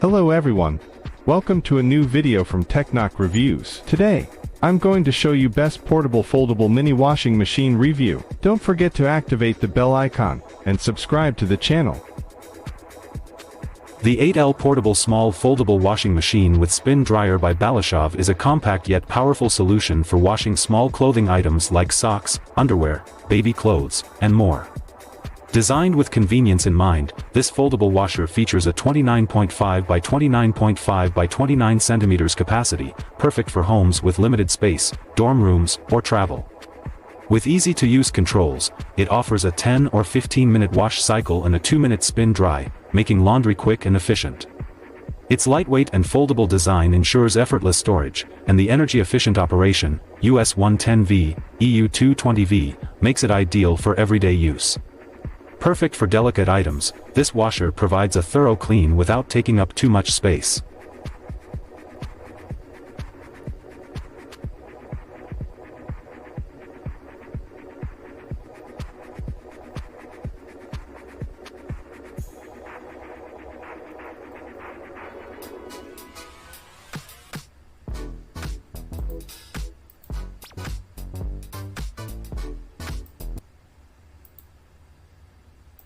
Hello everyone. Welcome to a new video from Technoc Reviews. Today, I'm going to show you best portable foldable mini washing machine review. Don't forget to activate the bell icon and subscribe to the channel. The 8L Portable Small Foldable Washing Machine with Spin Dryer by Balashov is a compact yet powerful solution for washing small clothing items like socks, underwear, baby clothes, and more. Designed with convenience in mind, this foldable washer features a 29.5 by 29.5 by 29 centimeters capacity, perfect for homes with limited space, dorm rooms, or travel. With easy-to-use controls, it offers a 10 or 15-minute wash cycle and a 2-minute spin dry, making laundry quick and efficient. Its lightweight and foldable design ensures effortless storage, and the energy-efficient operation, US 110V, EU 220V, makes it ideal for everyday use. Perfect for delicate items, this washer provides a thorough clean without taking up too much space.